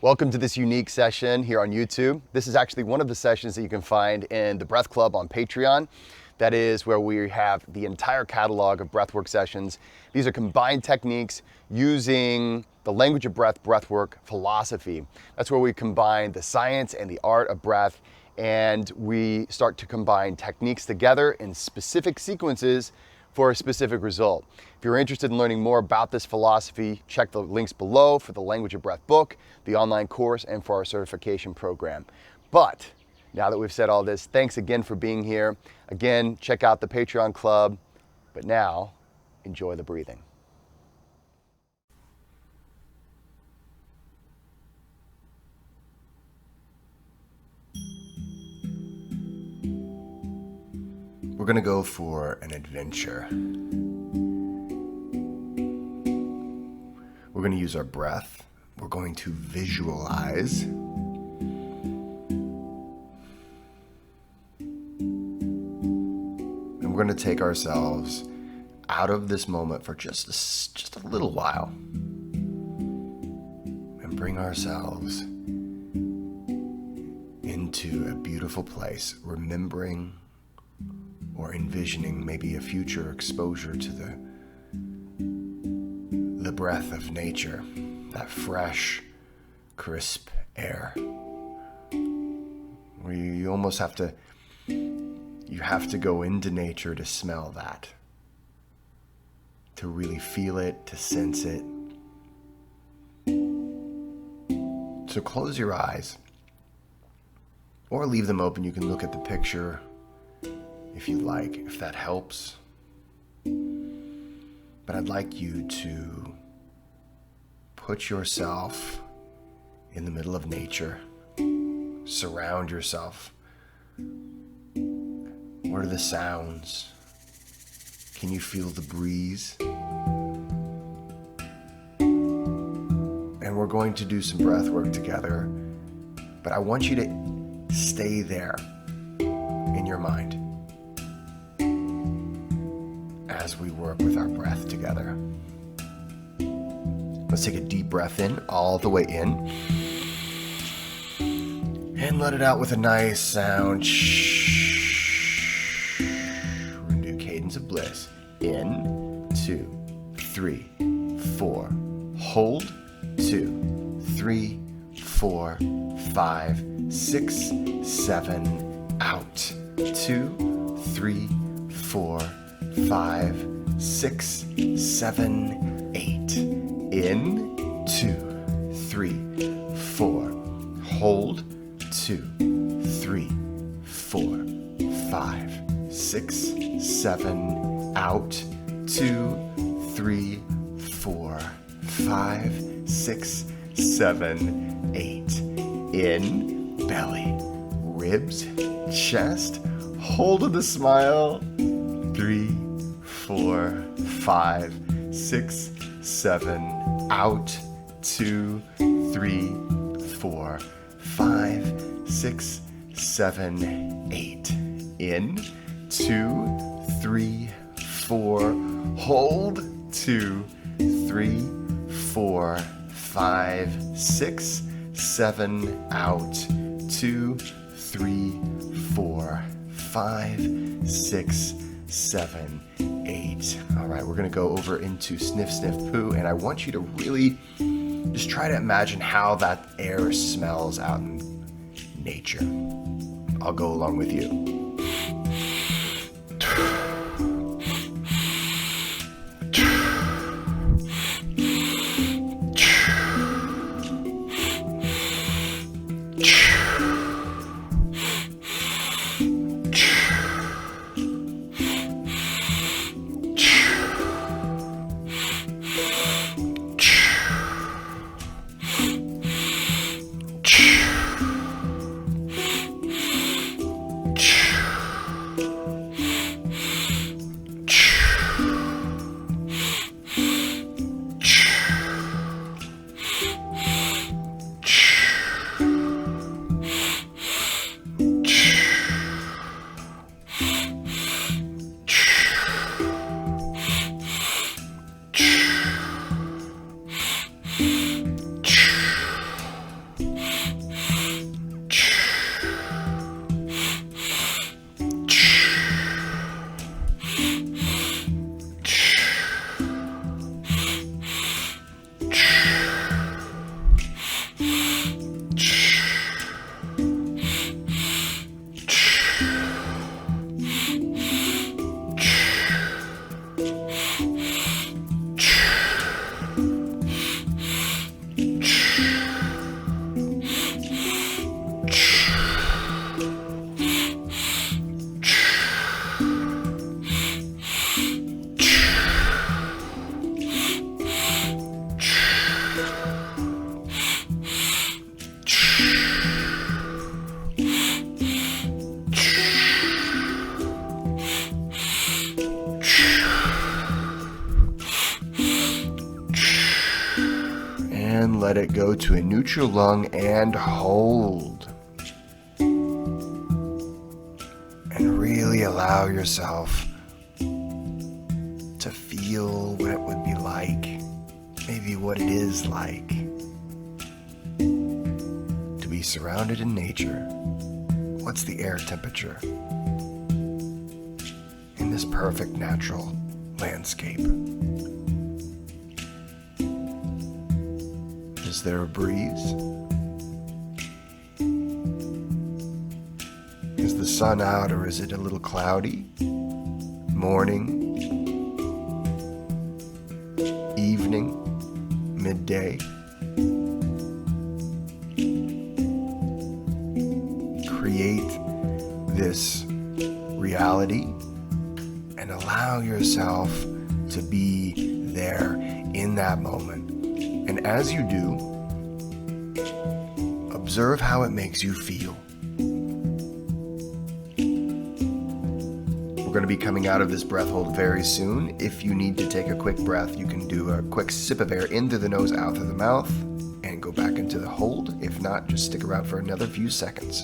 Welcome to this unique session here on YouTube. This is actually one of the sessions that you can find in the Breath Club on Patreon. That is where we have the entire catalog of breathwork sessions. These are combined techniques using the language of breath, breathwork philosophy. That's where we combine the science and the art of breath, and we start to combine techniques together in specific sequences for a specific result. If you're interested in learning more about this philosophy, check the links below for the Language of Breath book, the online course, and for our certification program. But now that we've said all this, thanks again for being here. Again, check out the Patreon club, but now enjoy the breathing. We're gonna go for an adventure. We're gonna use our breath. We're going to visualize. And we're gonna take ourselves out of this moment for just a little while. And bring ourselves into a beautiful place, remembering or envisioning maybe a future exposure to the breath of nature, that fresh, crisp air. Where you almost have to go into nature to smell that, to really feel it, to sense it. So close your eyes, or leave them open. You can look at the picture if you'd like, if that helps. But I'd like you to put yourself in the middle of nature. Surround yourself. What are the sounds? Can you feel the breeze? And we're going to do some breath work together, but I want you to stay there in your mind as we work with our breath together. Let's take a deep breath in, all the way in. And let it out with a nice sound. We're going to do Cadence of Bliss. In, 2, 3, 4. Hold, 2, 3, 4, 5, 6, 7. Out, 2, 3, 4, 5, 6, 7, 8. In, 2, 3, 4. Hold, 2, 3, 4, 5, 6, 7. Out, 2, 3, 4, 5, 6, 7, 8. In, belly, ribs, chest. Hold of the smile. 3, 4, 5, 6, 7. Out, 2, 3, 4, 5, 6, 7, 8. In, 2, 3, 4. Hold, 2, 3, 4, 5, 6, 7. Out, 2, 3, 4, 5, 6, 7, 8. All right, we're gonna go over into sniff, sniff, poo, and I want you to really just try to imagine how that air smells out in nature. I'll go along with you. And let it go to a neutral lung and hold. And really allow yourself to feel what it would be like, maybe what it is like, to be surrounded in nature. What's the air temperature in this perfect natural landscape? Is there a breeze? Is the sun out, or is it a little cloudy? Morning, evening, midday. Create this reality and allow yourself to be there in that moment. And as you do, observe how it makes you feel. We're going to be coming out of this breath hold very soon. If you need to take a quick breath, you can do a quick sip of air in through the nose, out through the mouth, and go back into the hold. If not, just stick around for another few seconds.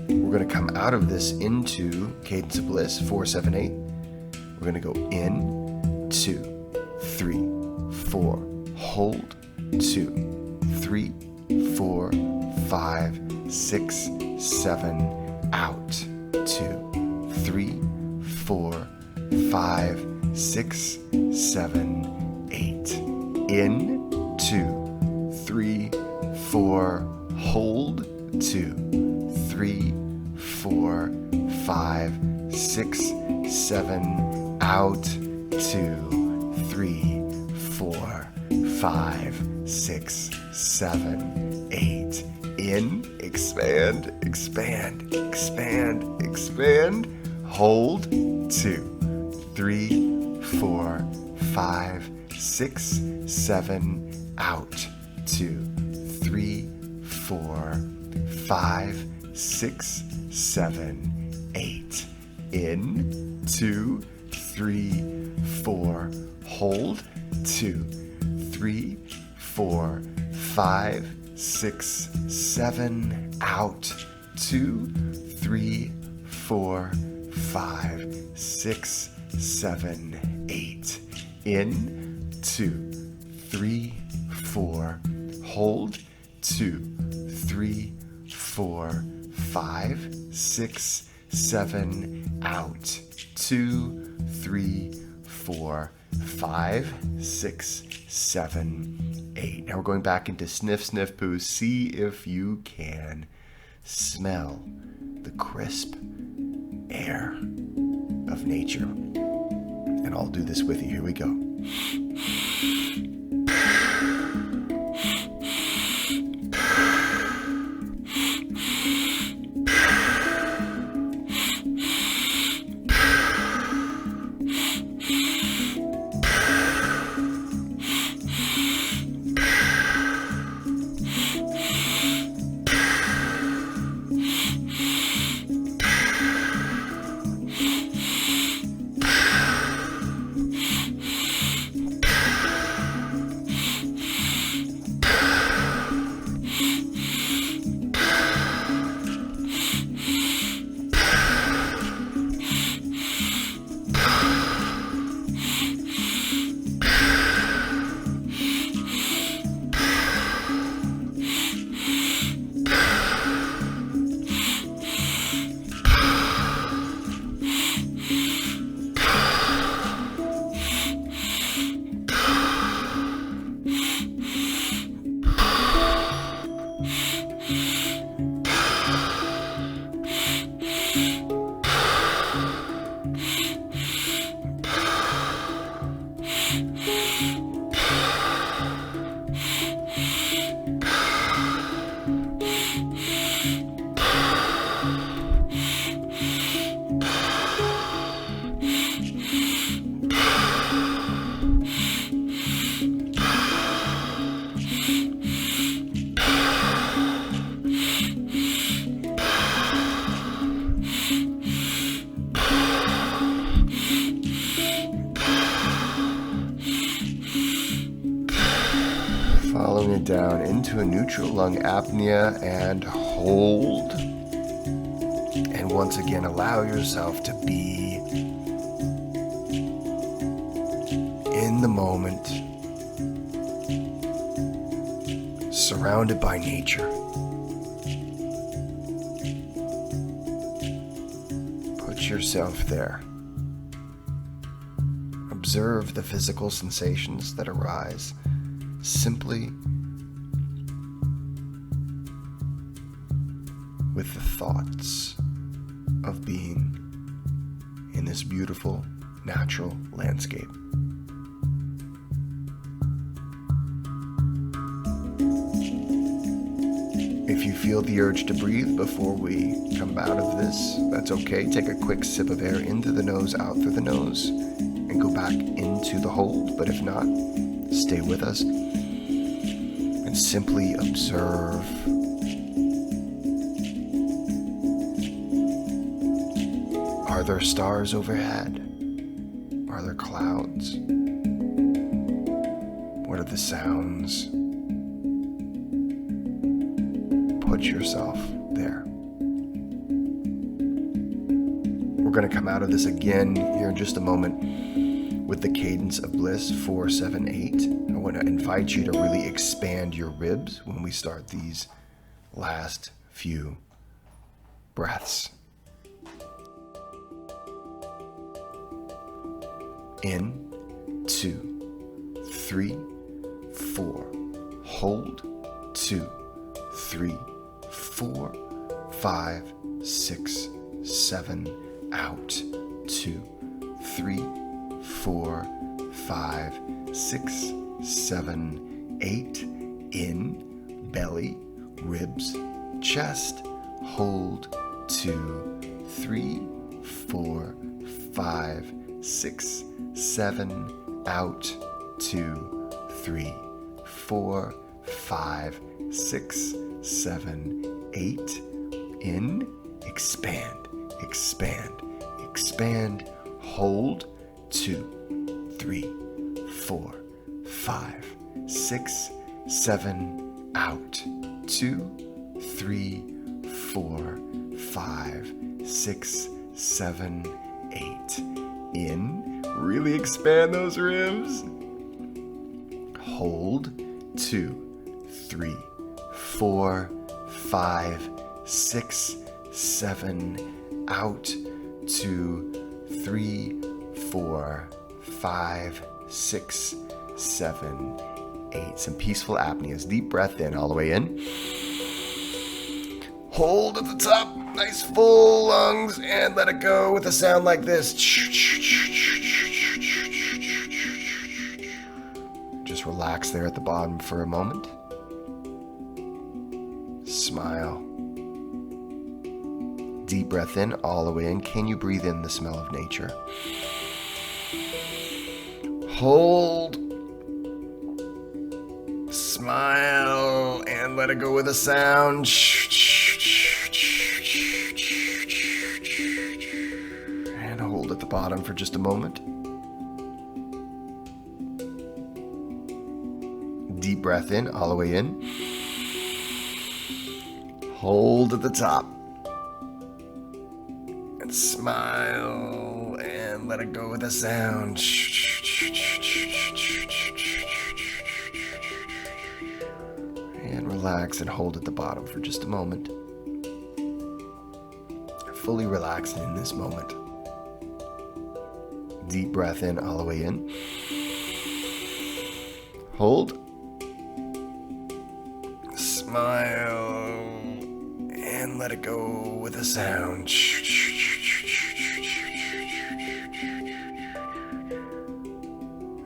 We're going to come out of this into Cadence of Bliss, 4-7-8. We're going to go in, 2, 3, 4, hold, 2, 3, 4, 5, 6, 7, out, 2, 3, 4, 5, 6, 7, 8, in, 2, 3, 4, hold, 2, 3, 4, 5, 6, 7, out, 2, 3, 4, 5, 6, 7, 8. In, expand, expand, expand, expand. Hold, 2, 3, 4, 5, 6, 7, out, 2, 3, 4, 5, 6, 7, 8. In, 2, 3, 4, hold, 2, 3, 4, 5, 6, 7, out, 2, 3, 4, 5, 6, 7, 8. In, 2, 3, 4, hold, 2, 3, 4, 5, 6, 7, out, 2, 3, 4, 5, 6, 7, 8. Now we're going back into sniff, sniff, poo. See if you can smell the crisp air of nature. And I'll do this with you. Here we go. Following it down into a neutral lung apnea and hold. And once again, allow yourself to be in the moment, surrounded by nature. Put yourself there. Observe the physical sensations that arise simply with the thoughts of being in this beautiful natural landscape. If you feel the urge to breathe before we come out of this, that's okay. Take a quick sip of air into the nose, out through the nose, and go back into the hold. But if not, stay with us and simply observe. Are there stars overhead? Are there clouds? What are the sounds? Put yourself there. We're going to come out of this again here in just a moment with the cadence of bliss, 4, 7, 8. I want to invite you to really expand your ribs when we start these last few breaths. In, 2, 3, 4. Hold, 2, 3, 4, 5, 6, 7. Out, 2, 3, 4, 5, 6, 7, 8. In, belly, ribs, chest. Hold, 2, 3, 4, 5, 6, 7. Out, 2, 3, 4, 5, 6, 7, 8. In, expand, expand, expand. Hold, 2, 3, 4, 5, 6, 7. Out, 2, 3, 4, 5, 6, 7, 8. In, really expand those ribs. Hold, 2, 3, 4, 5, 6, 7. Out, 2, 3, 4, 5, 6, 7, 8. Some peaceful apneas. Deep breath in, all the way in. Hold at the top, nice full lungs, and let it go with a sound like this. Just relax there at the bottom for a moment. Smile. Deep breath in, all the way in. Can you breathe in the smell of nature? Hold. Smile, and let it go with a sound. And hold at the bottom for just a moment. Deep breath in, all the way in. Hold at the top. And smile, and let it go with a sound. And relax and hold at the bottom for just a moment. Fully relaxing in this moment. Deep breath in, all the way in. Hold. Smile. And let it go with a sound.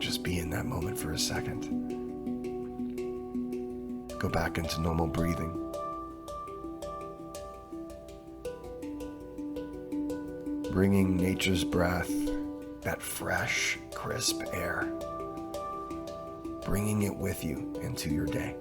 Just be in that moment for a second. Go back into normal breathing. Bringing nature's breath, that fresh, crisp air, bringing it with you into your day.